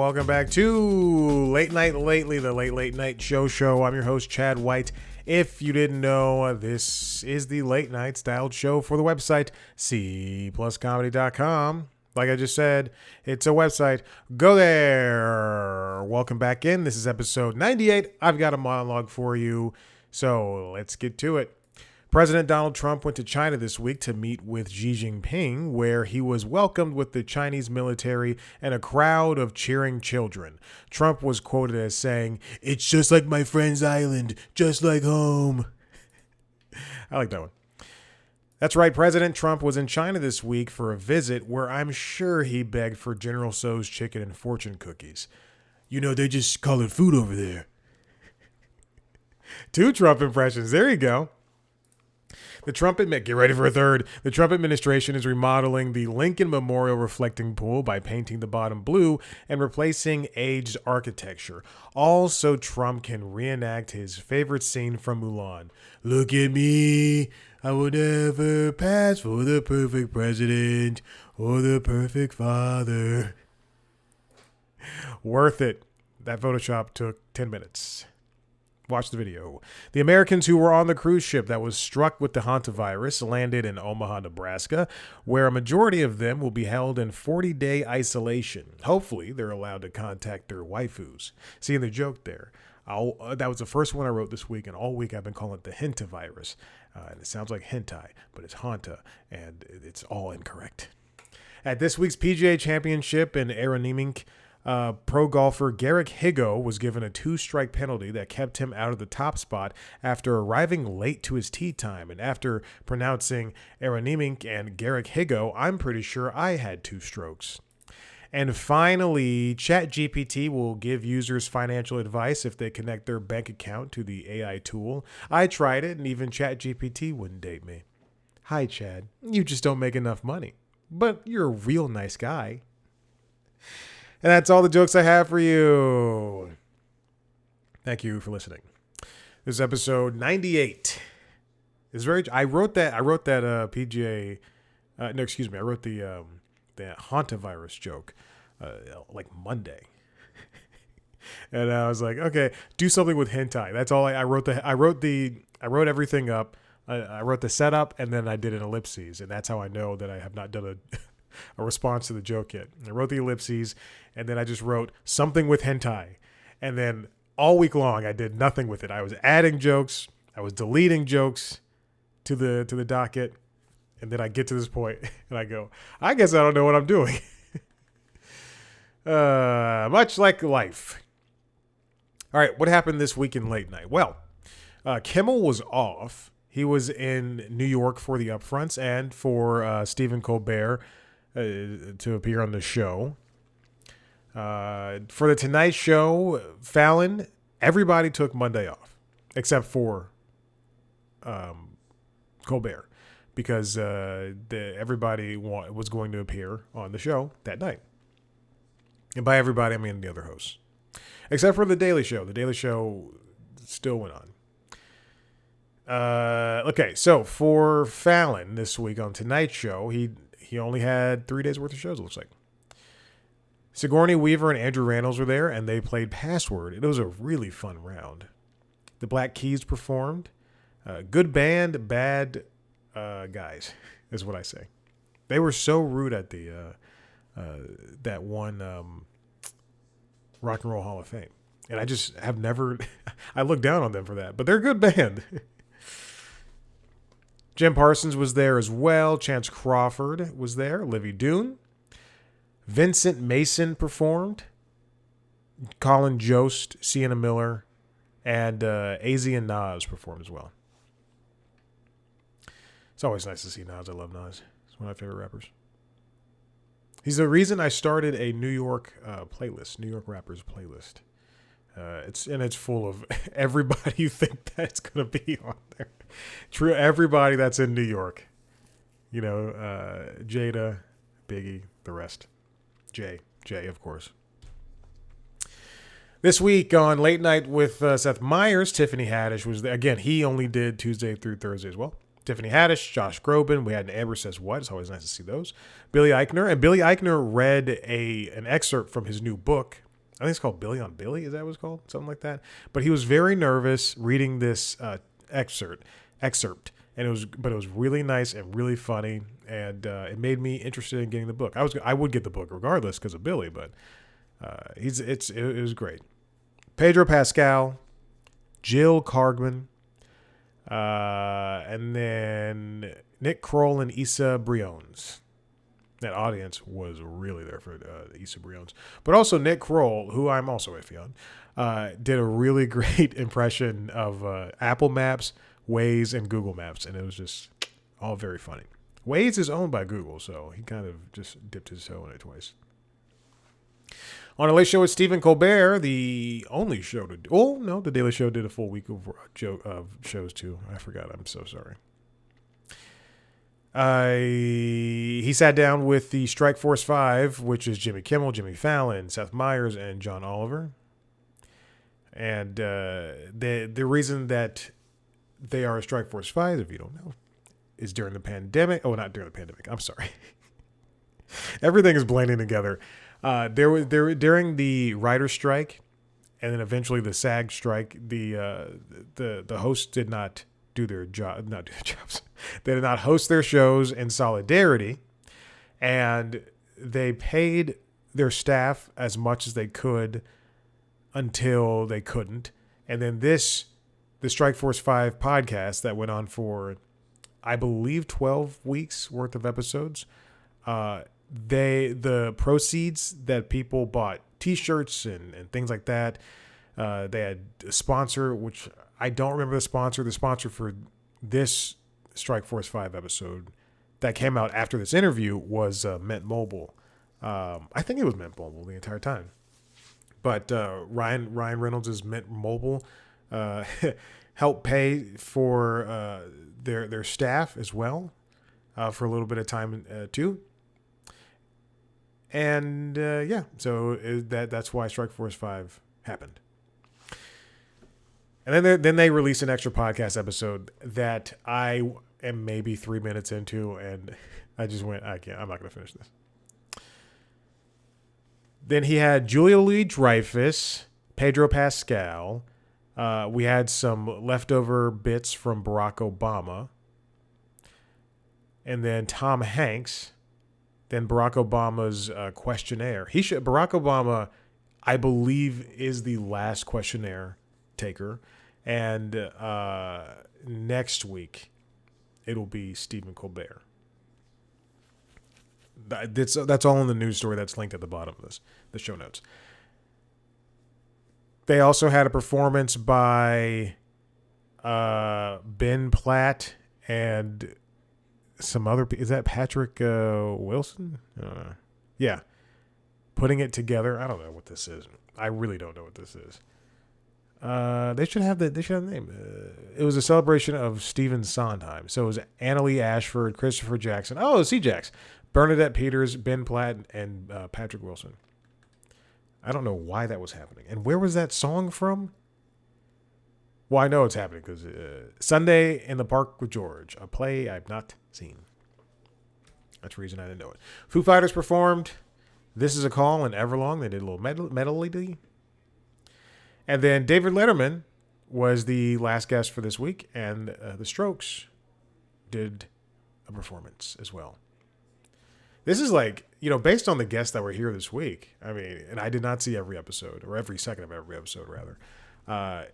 welcome back to Late Night Lately, the late night show. I'm your host, Chad White. If you didn't know, this is the late night styled show for the website, cpluscomedy.com. Like I just said, it's a website. Go there. Welcome back in. This is episode 98. I've got a monologue for you, so let's get to it. President Donald Trump went to China this week to meet with Xi Jinping, where he was welcomed with the Chinese military and a crowd of cheering children. Trump was quoted as saying, "It's just like my friend's island, just like home." I like that one. That's right, President Trump was in China this week for a visit where I'm sure he begged for General Tso's chicken and fortune cookies. You know, they just call it food over there. 2 Trump impressions. There you go. Get ready for a third. The Trump administration is remodeling the Lincoln Memorial reflecting pool by painting the bottom blue and replacing aged architecture. All so Trump can reenact his favorite scene from Mulan. Look at me. I will never pass for the perfect president or the perfect father. Worth it. That Photoshop took 10 minutes. Watch the video. The Americans who were on the cruise ship that was struck with the hantavirus landed in Omaha, Nebraska, where a majority of them will be held in 40-day isolation. Hopefully, they're allowed to contact their waifus. Seeing the joke there. That was the first one I wrote this week, and all week I've been calling it the hantavirus. And it sounds like hentai, but it's hanta, and it's all incorrect. At this week's PGA Championship in aerodynamic, pro golfer Garrick Higgo was given a 2-strike penalty that kept him out of the top spot after arriving late to his tee time. And after pronouncing aerodynamic and Garrick Higgo, I'm pretty sure I had 2 strokes. And finally, ChatGPT will give users financial advice if they connect their bank account to the AI tool. I tried it, and even ChatGPT wouldn't date me. Hi, Chad. You just don't make enough money. But you're a real nice guy. And that's all the jokes I have for you. Thank you for listening. This is episode 98. I wrote that PGA. I wrote the hantavirus joke like Monday. And I was like, okay, do something with hentai. That's all I wrote. I wrote everything up. I wrote the setup, and then I did an ellipses, and that's how I know that I have not done a response to the joke yet. I wrote the ellipses, and then I just wrote something with hentai. And then all week long, I did nothing with it. I was adding jokes. I was deleting jokes to the docket. And then I get to this point, and I go, I guess I don't know what I'm doing. Much like life. All right, what happened this week in late night? Well, Kimmel was off. He was in New York for the upfronts and for Stephen Colbert to appear on the show. For the Tonight Show, Fallon, everybody took Monday off except for Colbert, because everybody was going to appear on the show that night. And by everybody, I mean the other hosts, except for The Daily Show. The Daily Show still went on. Okay, so for Fallon this week on Tonight Show, he only had 3 days worth of shows, it looks like. Sigourney Weaver and Andrew Rannells were there, and they played Password. It was a really fun round. The Black Keys performed. Good band, bad guys, is what I say. They were so rude at the that one Rock and Roll Hall of Fame. And I just have never... I look down on them for that, but they're a good band. Jim Parsons was there as well. Chance Crawford was there. Livy Doon. Vincent Mason performed. Colin Jost, Sienna Miller, and AZ and Nas performed as well. It's always nice to see Nas. I love Nas. He's one of my favorite rappers. He's the reason I started a New York playlist, New York rappers playlist. It's full of everybody you think that's going to be on there. True, everybody that's in New York. You know, Jada, Biggie, the rest. Jay, of course. This week on Late Night with Seth Meyers, Tiffany Haddish was there. Again, he only did Tuesday through Thursday as well. Tiffany Haddish, Josh Groban. We had an Amber Says What. It's always nice to see those. Billy Eichner. And Billy Eichner read an excerpt from his new book, I think it's called Billy on Billy. Is that what it's called? Something like that. But he was very nervous reading this excerpt, and it was really nice and really funny, and it made me interested in getting the book. I would get the book regardless because of Billy, but it was great. Pedro Pascal, Jill Cargman, and then Nick Kroll and Issa Briones. That audience was really there for Issa Briones. But also Nick Kroll, who I'm also iffy on, did a really great impression of Apple Maps, Waze, and Google Maps. And it was just all very funny. Waze is owned by Google, so he kind of just dipped his toe in it twice. On the Late Show with Stephen Colbert, the only show to do... Oh, no, The Daily Show did a full week of shows, too. I forgot. I'm so sorry. He sat down with the Strike Force 5, which is Jimmy Kimmel, Jimmy Fallon, Seth Meyers, and John Oliver. And the reason that they are a Strike Force 5, if you don't know, is during the pandemic. Oh, not during the pandemic. I'm sorry. Everything is blending together. During the writer's strike, and then eventually the SAG strike, the hosts did not do their jobs. They did not host their shows in solidarity, and they paid their staff as much as they could until they couldn't. And then the Strike Force 5 podcast that went on for, I believe, 12 weeks worth of episodes. The proceeds that people bought T-shirts and things like that. They had a sponsor, which I don't remember the sponsor. The sponsor for this Strike Force 5 episode that came out after this interview was Mint Mobile. I think it was Mint Mobile the entire time. But Ryan Reynolds' Mint Mobile helped pay for their staff as well for a little bit of time too. And so that's why Strike Force 5 happened. And then they released an extra podcast episode that I am maybe 3 minutes into, and I just went, I'm not going to finish this. Then he had Julia Louis-Dreyfus, Pedro Pascal. We had some leftover bits from Barack Obama. And then Tom Hanks. Then Barack Obama's questionnaire. Barack Obama, I believe, is the last questionnaire taker. And next week, it'll be Stephen Colbert. That's all in the news story that's linked at the bottom of the show notes. They also had a performance by Ben Platt and some other... Is that Patrick Wilson? Yeah. Putting it together. I don't know what this is. I really don't know what this is. They should have the name. It was a celebration of Stephen Sondheim. So it was Annalee Ashford, Christopher Jackson. Oh, C-Jax. Bernadette Peters, Ben Platt, and Patrick Wilson. I don't know why that was happening. And where was that song from? Well, I know it's happening because Sunday in the Park with George, a play I've not seen. That's the reason I didn't know it. Foo Fighters performed This Is a Call and Everlong. They did a little medley. And then David Letterman was the last guest for this week, and the Strokes did a performance as well. This is like, based on the guests that were here this week, I mean, and I did not see every episode, or every second of every episode, rather.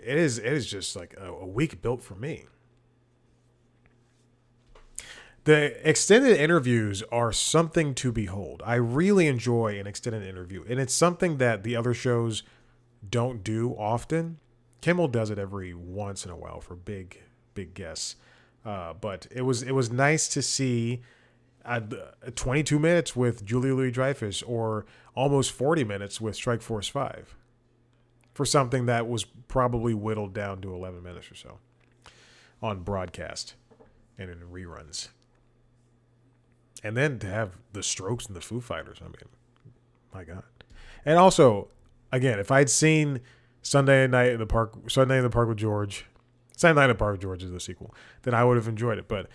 It is just like a week built for me. The extended interviews are something to behold. I really enjoy an extended interview, and it's something that the other shows don't do often. Kimmel does it every once in a while for big guests. But it was nice to see 22 minutes with Julia Louis-Dreyfus or almost 40 minutes with Strike Force 5 for something that was probably whittled down to 11 minutes or so on broadcast and in reruns. And then to have the Strokes and the Foo Fighters, I mean, my God. And also, again, if I'd seen Sunday Night in the Park with George, Sunday Night in the Park with George is the sequel, then I would have enjoyed it. But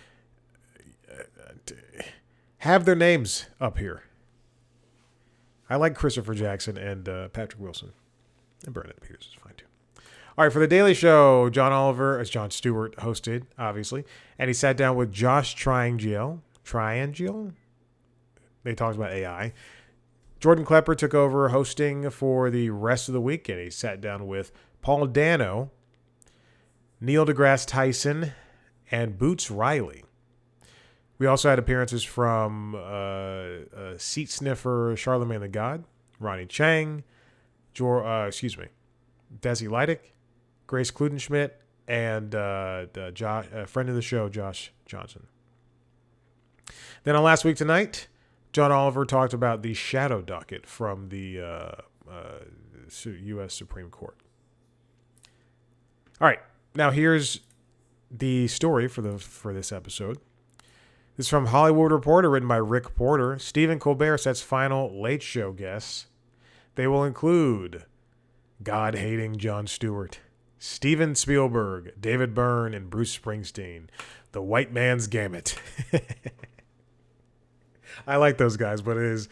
have their names up here. I like Christopher Jackson and Patrick Wilson. And Bernadette Peters is fine too. All right, for The Daily Show, John Oliver, as Jon Stewart hosted, obviously, and he sat down with Josh Triangiel. They talked about AI. Jordan Klepper took over hosting for the rest of the week, and he sat down with Paul Dano, Neil deGrasse Tyson, and Boots Riley. We also had appearances from Seat Sniffer Charlemagne the God, Ronnie Chang, Desi Leidick, Grace Kludenschmidt, and friend of the show, Josh Johnson. Then on Last Week Tonight, John Oliver talked about the shadow docket from the U.S. Supreme Court. All right, now here's the story for this episode. This is from Hollywood Reporter, written by Rick Porter. Stephen Colbert sets final Late Show guests. They will include God-hating Jon Stewart, Steven Spielberg, David Byrne, and Bruce Springsteen. The white man's gamut. I like those guys, but it's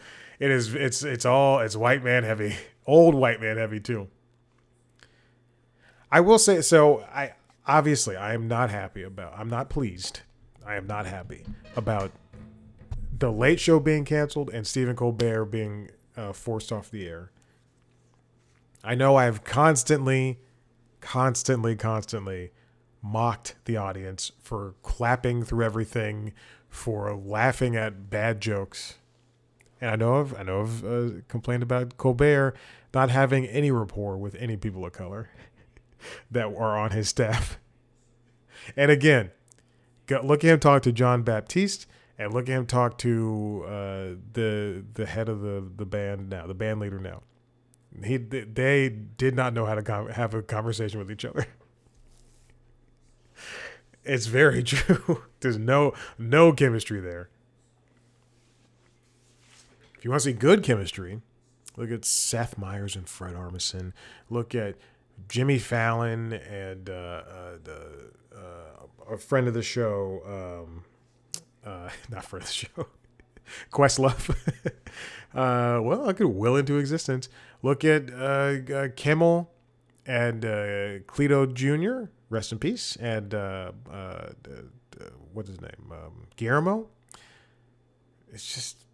white man heavy, old white man heavy too. I will say, so I'm not happy about the Late Show being canceled and Stephen Colbert being forced off the air. I know I've constantly mocked the audience for clapping through everything, for laughing at bad jokes. And I know I've complained about Colbert not having any rapport with any people of color that are on his staff. And again, look at him talk to John Baptiste, and look at him talk to the head of the band now, the band leader now. They did not know how to have a conversation with each other. It's very true. There's no chemistry there. If you want to see good chemistry, look at Seth Meyers and Fred Armisen. Look at Jimmy Fallon and a friend of the show, not friend of the show, Questlove. Well, I could will into existence. Look at Kimmel and Cleto Jr., rest in peace, and what's his name? Guillermo. It's just,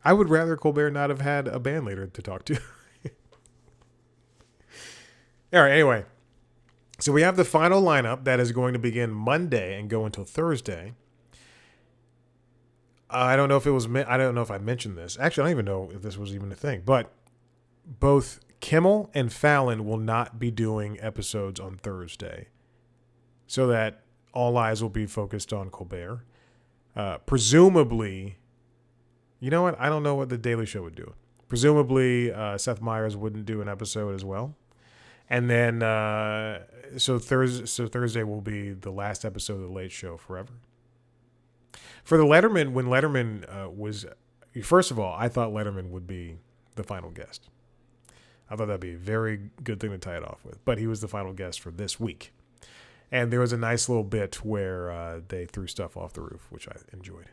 I would rather Colbert not have had a band leader to talk to. All right, anyway. So we have the final lineup that is going to begin Monday and go until Thursday. I don't know if I mentioned this. Actually, I don't even know if this was even a thing. But both Kimmel and Fallon will not be doing episodes on Thursday, so that all eyes will be focused on Colbert. Presumably, you know what? I don't know what the Daily Show would do. Presumably, Seth Meyers wouldn't do an episode as well. And then, so Thursday will be the last episode of the Late Show forever. For the Letterman, when Letterman was, first of all, I thought Letterman would be the final guest. I thought that'd be a very good thing to tie it off with. But he was the final guest for this week. And there was a nice little bit where they threw stuff off the roof, which I enjoyed.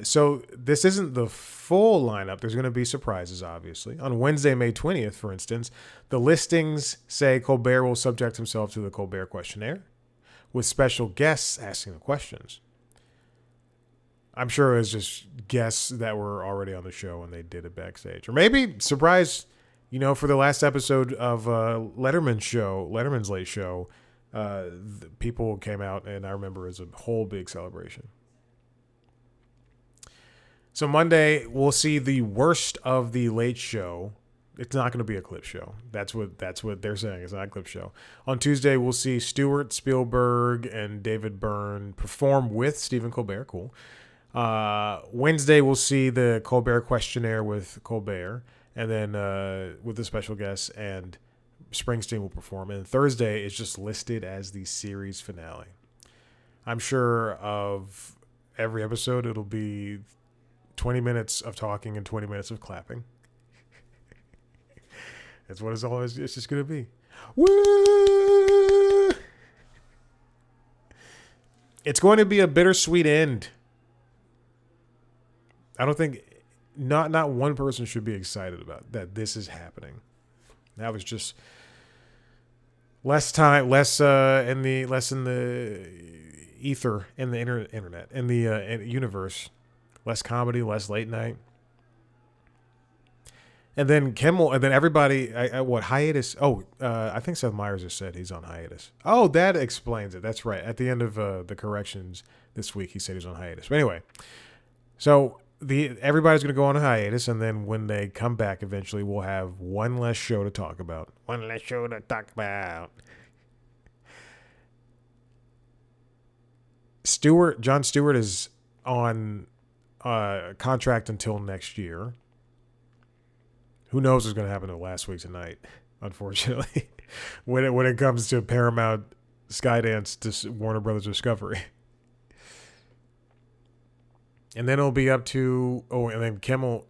So this isn't the full lineup. There's going to be surprises, obviously. On Wednesday, May 20th, for instance, the listings say Colbert will subject himself to the Colbert questionnaire, with special guests asking the questions. I'm sure it was just guests that were already on the show and they did it backstage. Or maybe, surprise, for the last episode of Letterman's Late Show, people came out, and I remember it was a whole big celebration. So Monday, we'll see the worst of the Late Show. It's not going to be a clip show. That's what they're saying. It's not a clip show. On Tuesday, we'll see Stewart, Spielberg, and David Byrne perform with Stephen Colbert. Cool. Wednesday, we'll see the Colbert questionnaire with Colbert, and then with the special guests, and Springsteen will perform. And Thursday is just listed as the series finale. I'm sure of every episode, it'll be 20 minutes of talking and 20 minutes of clapping. That's what it's just going to be. Woo! It's going to be a bittersweet end I don't think not one person should be excited about that this is happening. That was just less time, less in the ether, in the internet, in the universe. Less comedy, less late night. And then Kimmel, and then everybody, what hiatus? Oh, I think Seth Meyers has said he's on hiatus. Oh, that explains it. That's right. At the end of the corrections this week, he said he's on hiatus. But anyway, so everybody's going to go on a hiatus, and then when they come back, eventually, we'll have one less show to talk about. One less show to talk about. Jon Stewart is on contract until next year. Who knows what's going to happen to last week tonight, unfortunately, when it comes to Paramount, Skydance, to Warner Brothers Discovery. And then it'll be up to, and then Kimmel,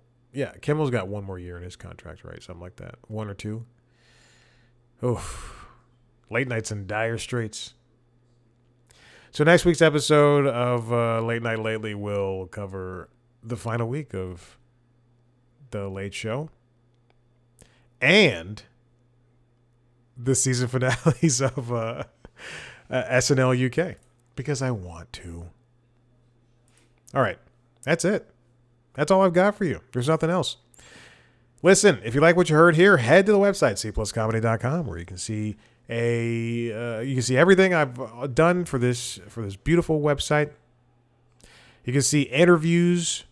Kimmel's got one more year in his contract, right? Something like that. 1 or 2. Oh, late night's in dire straits. So next week's episode of Late Night Lately will cover the final week of The Late Show and the season finales of SNL UK, because I want to. All right. That's it. That's all I've got for you. There's nothing else. Listen, if you like what you heard here, head to the website, cpluscomedy.com, where you can see everything I've done for this beautiful website. You can see interviews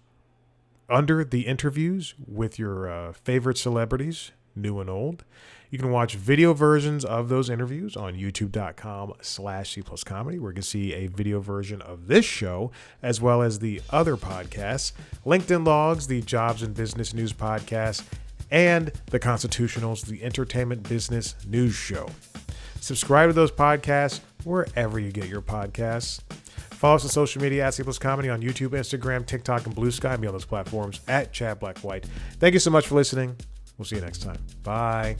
under the interviews with your favorite celebrities, new and old. You can watch video versions of those interviews on youtube.com/cpluscomedy, where you can see a video version of this show, as well as the other podcasts, LinkedIn Logs, the Jobs and Business News podcast, and the Constitutionals, the Entertainment Business News Show. Subscribe to those podcasts wherever you get your podcasts. Follow us on social media at cpluscomedy on YouTube, Instagram, TikTok, and Blue Sky. Me on those platforms at Chad Black White. Thank you so much for listening. We'll see you next time. Bye.